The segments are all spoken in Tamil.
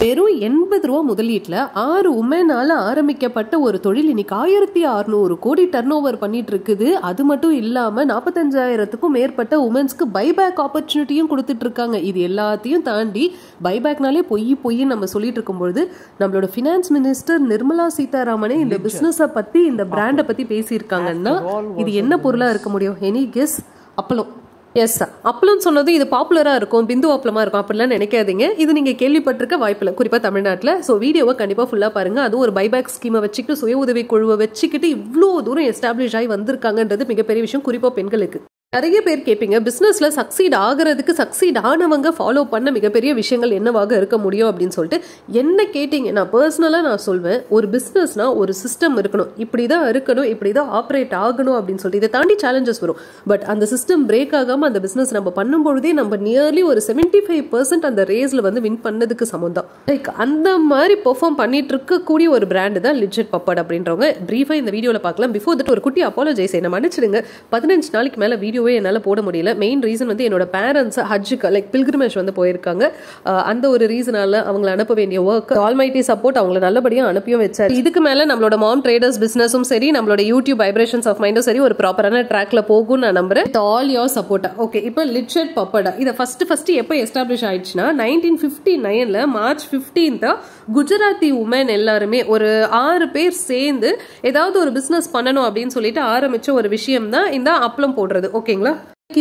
வெறும் 80 ரூபா முதலீட்டில் 6 உமனால ஆரம்பிக்கப்பட்ட ஒரு தொழில் இன்னைக்கு 1600 கோடி டர்ன் ஓவர் பண்ணிட்டு இருக்குது. அது மட்டும் இல்லாமல் 45,000க்கும் மேற்பட்ட உமன்ஸ்க்கு பைபேக் ஆப்பர்ச்சுனிட்டியும் கொடுத்துட்டு இருக்காங்க. இது எல்லாத்தையும் தாண்டி பைபேக்னாலே பொய்ன்னு நம்ம சொல்லிட்டு இருக்கும்பொழுது நம்மளோட ஃபினான்ஸ் மினிஸ்டர் நிர்மலா சீதாராமனே இந்த பிஸ்னஸை பற்றி, இந்த பிராண்டை பற்றி பேசியிருக்காங்கன்னா இது என்ன பொருளாக இருக்க முடியும்? Any guess? அப்பளம். எஸ் சார், அப்பளம்னு சொன்னது இது பாப்புலராக இருக்கும், பிந்து அப்பளமாக இருக்கும் அப்படிலாம் நினைக்காதீங்க. இது நீங்கள் கேள்விப்பட்டிருக்க வாய்ப்பில்லை, குறிப்பாக தமிழ்நாட்டில். ஸோ வீடியோவை கண்டிப்பாக ஃபுல்லாக பாருங்கள். அதுவும் ஒரு பைபேக் ஸ்கீமை வச்சுக்கிட்டு, சுய உதவி குழுவை வச்சுக்கிட்டு இவ்வளோ தூரம் எஸ்டாப்ளிஷ் ஆகி வந்திருக்காங்கன்றது மிகப்பெரிய விஷயம், குறிப்பாக பெண்களுக்கு. நிறைய பேர் கேட்பீங்க, பிஸ்னஸில் சக்சீட் ஆகிறதுக்கு சக்சீட் ஆனவங்க ஃபாலோ பண்ண மிகப்பெரிய விஷயங்கள் என்னவாக இருக்க முடியும் அப்படின்னு சொல்லிட்டு என்ன கேட்டிங்கன்னா, பர்சனலாக நான் சொல்வேன், ஒரு பிஸ்னஸ்னால் ஒரு சிஸ்டம் இருக்கணும், இப்படி தான் இருக்கணும், இப்படி தான் ஆப்ரேட் ஆகணும் அப்படின்னு சொல்லிட்டு. இதை தாண்டி சேலஞ்சஸ் வரும். பட் அந்த சிஸ்டம் பிரேக் ஆகாமல் அந்த பிஸ்னஸ் நம்ம பண்ணும்பொழுதே நம்ம நியர்லி ஒரு 75% அந்த ரேஸில் வந்து வின் பண்ணதுக்கு சமம் தான். லைக் அந்த மாதிரி பெர்ஃபார்ம் பண்ணிட்டு இருக்கக்கூடிய ஒரு பிராண்டு தான் லிட்ஜெட் பப்பட் அப்படின்றவங்க. ப்ரீஃபாக இந்த வீடியோவில் பார்க்கலாம். பிஃபோர் தட் ஒரு குட்டி அப்பாலஜைஸ், என்ன மன்னிச்சிடுங்க. 15 நாளைக்கு மேலே வீடியோ என்னால் போட முடியல. மெயின் ரீசன் வந்து என்னோட பேரண்ட்ஸ் ஹஜ்ஜுக்கு லைக் பில்கிரிமேஜ் வந்து போயிருக்காங்க. அந்த ஒரு ரீசனால அவங்களை அனுப்ப வேண்டிய ஒர்க், ஆல்மைட்டி சப்போர்ட் அவங்களை நல்லபடியாக அனுப்பியும் வச்சாரு. இதுக்கு மேலே நம்மளோட மாம் ட்ரேடர்ஸ் பிசினஸும் சரி, நம்மளோட யூடியூப் வைப்ரேஷன்ஸ் ஆஃப் மைண்டும் சரி ஒரு ப்ராப்பரான ட்ராக்ல போகும் நான் நம்புறேன். All your support. ஓகே, இப்போ லிட்ஜெட் பப்பட் இதை ஃபர்ஸ்ட் எப்போ எஸ்டாப்ளிஷ் ஆயிடுச்சுன்னா 1959 மார்ச் 15 குஜராத்தி உமன் எல்லாருமே ஒரு 6 பேர் சேர்ந்து ஏதாவது ஒரு பிசினஸ் பண்ணணும் அப்படின்னு சொல்லிட்டு ஆரம்பிச்ச ஒரு விஷயம் தான் இந்த அப்பளம் போடுறது. ஓகேங்களா?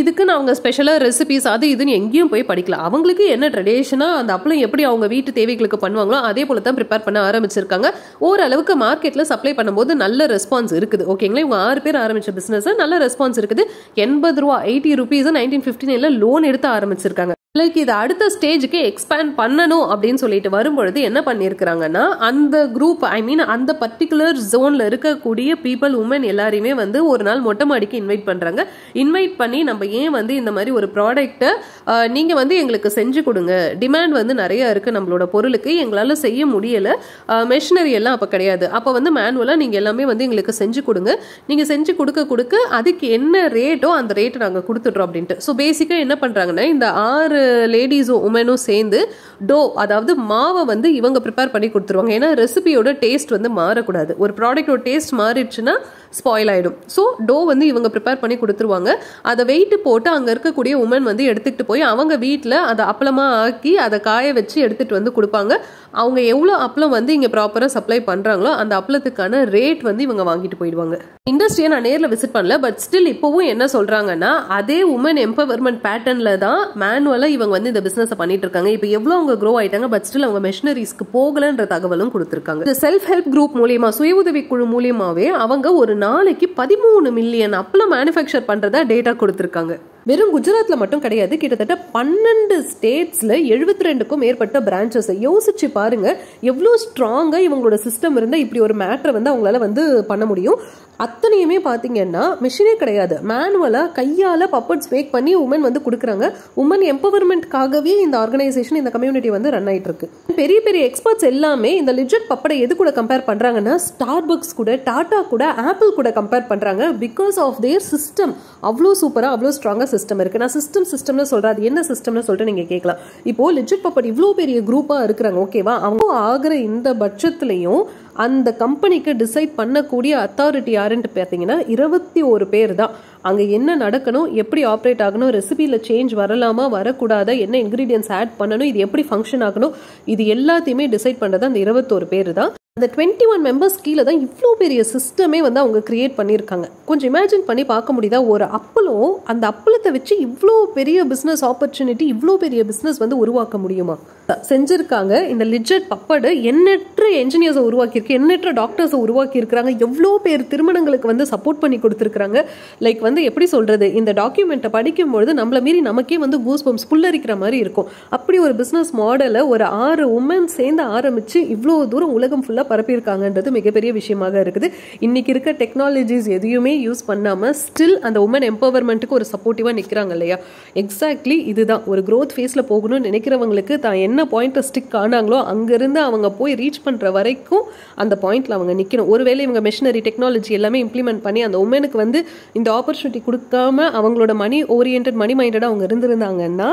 இதுக்குன்னு அவங்க ஸ்பெஷலாக ரெசிபிஸ் அது இதுன்னு எங்கேயும் போய் படிக்கலாம். அவங்களுக்கு என்ன ட்ரெடிஷனாக அந்த அப்பளம் எப்படி அவங்க வீட்டு தேவைகளுக்கு பண்ணுவாங்களோ அதே போல தான் ப்ரிப்பேர் பண்ண ஆரம்பிச்சிருக்காங்க. ஓரளவுக்கு மார்க்கெட்டில் சப்ளை பண்ணும்போது நல்ல ரெஸ்பான்ஸ் இருக்குது. ஓகேங்களா? இவங்க 6 பேர் ஆரம்பிச்ச பிஸ்னஸ் நல்ல ரெஸ்பான்ஸ் இருக்குது. 80 ரூபா 80 rupees 1959 லோன் எடுத்து ஆரம்பிச்சிருக்காங்க. லைக் இது அடுத்த ஸ்டேஜுக்கு எக்ஸ்பேண்ட் பண்ணணும் அப்படின்னு சொல்லிட்டு வரும்பொழுது என்ன பண்ணியிருக்கிறாங்கன்னா, அந்த குரூப் அந்த பர்டிகுலர் ஜோனில் இருக்கக்கூடிய பீப்புள் உமன் எல்லாரையுமே வந்து ஒரு நாள் மொட்டை மாடிக்கு இன்வைட் பண்ணுறாங்க. இன்வைட் பண்ணி நம்ம ஏன் வந்து இந்த மாதிரி ஒரு ப்ராடக்ட்டை நீங்கள் வந்து எங்களுக்கு செஞ்சு கொடுங்க, டிமாண்ட் வந்து நிறைய இருக்குது நம்மளோட பொருளுக்கு, எங்களால் செய்ய முடியலை, மெஷினரி எல்லாம் அப்போ கிடையாது, அப்போ வந்து மேனுவலாக நீங்கள் எல்லாமே வந்து எங்களுக்கு செஞ்சு கொடுங்க, நீங்கள் செஞ்சு கொடுக்க அதுக்கு என்ன ரேட்டோ அந்த ரேட்டை நாங்கள் கொடுத்துட்றோம் அப்படின்ட்டு. ஸோ பேசிக்காக என்ன பண்ணுறாங்கன்னா, இந்த 6 லேடிஸும் உமனும் சேர்ந்து டோ, அதாவது மாவை வந்து இவங்க ப்ரிப்பேர் பண்ணி கொடுத்துருவாங்க. ஏன்னா ரெசிபியோட டேஸ்ட் வந்து மாறக்கூடாது. ஒரு ப்ராடக்டோட டேஸ்ட் மாறிடுச்சுன்னா ஸ்பாயில் ஆகிடும். ஸோ டோ வந்து இவங்க ப்ரிப்பேர் பண்ணி கொடுத்துருவாங்க. அதை வெயிட்டு போட்டு அங்கே இருக்கக்கூடிய உமன் வந்து எடுத்துகிட்டு போய் அவங்க வீட்டில் அதை அப்பளமாக ஆக்கி அதை காய வச்சு எடுத்துகிட்டு வந்து கொடுப்பாங்க. அவங்க எவ்வளோ அப்பளம் வந்து இங்கே ப்ராப்பராக சப்ளை பண்ணுறாங்களோ அந்த அப்பளத்துக்கான ரேட் வந்து இவங்க வாங்கிட்டு போயிடுவாங்க. இண்டஸ்ட்ரியை நான் நேரில் விசிட் பண்ணல, பட் ஸ்டில் இப்போவும் என்ன சொல்கிறாங்கன்னா, அதே உமன் எம்பவர்மெண்ட் பேட்டர்னில் தான் மேனுவலாக இவங்க வந்து இந்த பிஸ்னஸை பண்ணிட்டு இருக்காங்க. இப்போ எவ்வளோ அவங்க க்ரோ ஆயிட்டாங்க, பட் ஸ்டில் அவங்க மெஷினரிஸ்க்கு போகலன்ற தகவலும் கொடுத்துருக்காங்க. இந்த செல்ஃப் ஹெல்ப் குரூப் மூலியமா, சுய உதவி குழு மூலியமாவே அவங்க ஒரு நாளைக்கு 13 மில்லியன் அப்பளம் மேனுஃபேக்சர் பண்றதா டேட்டா கொடுத்துருக்காங்க. வெறும் குஜராத்ல மட்டும் கிடையாது, கிட்டத்தட்ட 12 ஸ்டேட்ஸ்ல 72க்கும் மேற்பட்ட பிரான்ச்சஸ். யோசிச்சு பாருங்க எவ்வளோ ஸ்ட்ராங்கா இவங்களோட சிஸ்டம் இருந்தா இப்படி ஒரு மேட்டரை வந்து அவங்களால வந்து பண்ண முடியும். அத்தனையுமே பார்த்தீங்கன்னா மிஷினே கிடையாது, மேனுவலாக கையால் பப்பட்ஸ் மேக் பண்ணி உமன் வந்து கொடுக்குறாங்க. உமன் எம்பவர்மெண்ட்காகவே இந்த ஆர்கனைசேஷன், இந்த கம்யூனிட்டி வந்து ரன் ஆகிட்டு இருக்கு. பெரிய பெரிய எக்ஸ்பர்ட்ஸ் எல்லாமே இந்த லிட்ஜெட் பப்படை எது கூட கம்பேர் பண்ணுறாங்கன்னா, ஸ்டார்பக்ஸ் கூட, டாடா கூட, ஆப்பிள் கூட கம்பேர் பண்ணுறாங்க. பிகாஸ் ஆஃப் தேர் சிஸ்டம் அவ்வளோ சூப்பராக, அவ்வளோ ஸ்ட்ராங்காக சிஸ்டம் இருக்குது. நான் சிஸ்டம்னு சொல்கிறேன், அது என்ன சிஸ்டம்னு சொல்லிட்டு நீங்கள் கேட்கலாம். இப்போது லிட்ஜெட் பப்பட் இவ்வளோ பெரிய குரூப்பாக இருக்கிறாங்க. ஓகேவா? அவங்க ஆகிற இந்த பட்சத்துலையும் அந்த கம்பெனிக்கு டிசைட் பண்ணக்கூடிய அத்தாரிட்டி யாருன்ட்டு பார்த்தீங்கன்னா 21 பேர் தான். அங்கே என்ன நடக்கணும், எப்படி ஆப்ரேட் ஆகணும், ரெசிபியில் சேஞ்ச் வரலாமா வரக்கூடாதா, என்ன இன்க்ரீடியன்ஸ் ஆட் பண்ணணும், இது எப்படி ஃபங்க்ஷன் ஆகணும், இது எல்லாத்தையுமே டிசைட் பண்ணுறது அந்த 21 பேர் தான். அந்த 21 மெம்பர்ஸ் கீழே தான் இவ்வளோ பெரிய சிஸ்டமே வந்து அவங்க கிரியேட் பண்ணியிருக்காங்க. கொஞ்சம் இமேஜின் பண்ணி பார்க்க முடியுதா? ஒரு அப்பளம், அந்த அப்பளத்தை வச்சு இவ்வளோ பெரிய பிஸ்னஸ் ஆப்பர்ச்சுனிட்டி, இவ்வளோ பெரிய பிஸ்னஸ் வந்து உருவாக்க முடியுமா? செஞ்சுருக்காங்க. இந்த லிட்ஜெட் பப்படு எண்ணற்ற என்ஜினியர்ஸை உருவாக்கியிருக்கு, எண்ணற்ற டாக்டர்ஸை உருவாக்கியிருக்கிறாங்க, எவ்வளோ பேர் திருமணங்களுக்கு வந்து சப்போர்ட் பண்ணி கொடுத்துருக்குறாங்க. லைக் வந்து எப்படி சொல்கிறது, இந்த டாக்குமெண்ட்டை படிக்கும்பொழுது நம்மளை மீறி நமக்கே வந்து கூஸ் பம்ப்ஸ் புல்லரிக்கிற மாதிரி இருக்கும். அப்படி ஒரு பிஸ்னஸ் மாடலை ஒரு 6 உமன் சேர்ந்து ஆரம்பித்து இவ்வளோ தூரம் உலகம் ஃபுல்லாக அவங்க பரப்பியிருக்காங்கன்றது மிகப்பெரிய விஷயமாக இருக்குது. இன்னைக்கு இருக்க டெக்னாலஜிஸ் எதையுமே யூஸ் பண்ணாமல் ஸ்டில் அந்த உமன் எம்பவர்மெண்ட்டுக்கு ஒரு சப்போர்ட்டிவாக நிற்கிறாங்க இல்லையா. எக்ஸாக்ட்லி இதுதான் ஒரு க்ரோத் ஃபேஸில் போகணும்னு நினைக்கிறவங்களுக்கு தான் என்ன பாயிண்ட்டை ஸ்டிக் ஆனாங்களோ அங்கேருந்து அவங்க போய் ரீச் பண்ணுற வரைக்கும் அந்த பாயிண்ட்டில் அவங்க நிற்கணும். ஒருவேளை இவங்க மெஷினரி டெக்னாலஜி எல்லாமே இம்ப்ளிமெண்ட் பண்ணி அந்த உமனுக்கு வந்து இந்த ஆப்பர்ச்சுனிட்டி கொடுக்காம அவங்களோட மணி ஓரியன்ட் மணி மைண்டடாக அவங்க இருந்திருந்தாங்கன்னா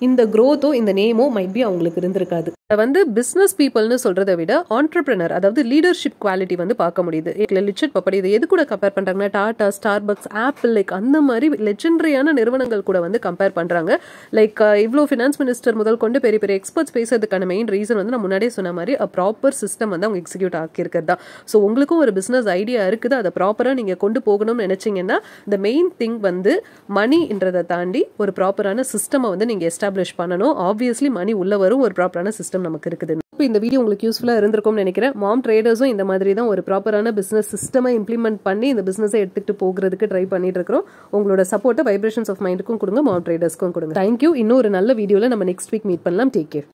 இந்த க்ரோத்தோ இந்த நேமோ மைட் பி அவங்களுக்கு இருந்திருக்காது. வந்து பிஸ்னஸ் பீப்புள்னு சொல்றதை விட ஆண்டர்பிரினர், அதாவது லீடர்ஷிப் குவாலிட்டி வந்து பார்க்க முடியுது. லிச்சர்ட் பப்படி இது எது கூட கம்பேர் பண்றாங்கன்னா டாடா, ஸ்டார்பக்ஸ், ஆப்பிள், லைக் அந்த மாதிரி லெஜெண்டரியான நிறுவனங்கள் கூட வந்து கம்பேர் பண்றாங்க. லைக் இவ்வளோ ஃபினான்ஸ் மினிஸ்டர் முதல் கொண்டு பெரிய பெரிய எக்ஸ்பர்ட்ஸ் பேசுறதுக்கான மெயின் ரீசன் வந்து நான் முன்னாடியே சொன்ன மாதிரி ப்ராப்பர் சிஸ்டம் வந்து அவங்க எக்ஸிக்யூட் ஆக்கியிருக்கிறது தான். ஸோ உங்களுக்கும் ஒரு பிஸ்னஸ் ஐடியா இருக்குது, அதை ப்ராப்பராக நீங்கள் கொண்டு போகணும்னு நினைச்சீங்கன்னா இந்த மெயின் திங் வந்து மணின்றதை தாண்டி ஒரு ப்ராப்பரான சிஸ்டமை வந்து நீங்கள் எஸ்டாப்ளிஷ் பண்ணணும். ஆப்வியஸ்லி மணி உள்ள வரும் ஒரு ப்ராப்பரான சிஸ்டம் நமக்கு இருக்குது. இப்போ இந்த வீடியோ உங்களுக்கு யூஸ்ஃபுல்லாக இருந்திருக்கும்னு நினைக்கிறேன். மாம் ட்ரேடர்ஸும் இந்த மாதிரி தான் ஒரு ப்ராப்பரான பிஸ்னஸ் சிஸ்டமை இம்ப்ளிமெண்ட் பண்ணி இந்த பிஸ்னஸை எடுத்துகிட்டு போகிறதுக்கு ட்ரை பண்ணிட்டு இருக்கிறோம். உங்களோட சப்போர்ட்டை வைப்ரேஷன்ஸ் ஆஃப் மைண்டுக்கும் கொடுங்க, மாம் ட்ரேடர்ஸ்க்கும் கொடுங்க. தேங்க்யூ. இன்னும் ஒரு நல்ல வீடியோவில் நம்ம நெக்ஸ்ட் வீக் மீட் பண்ணலாம். Take care.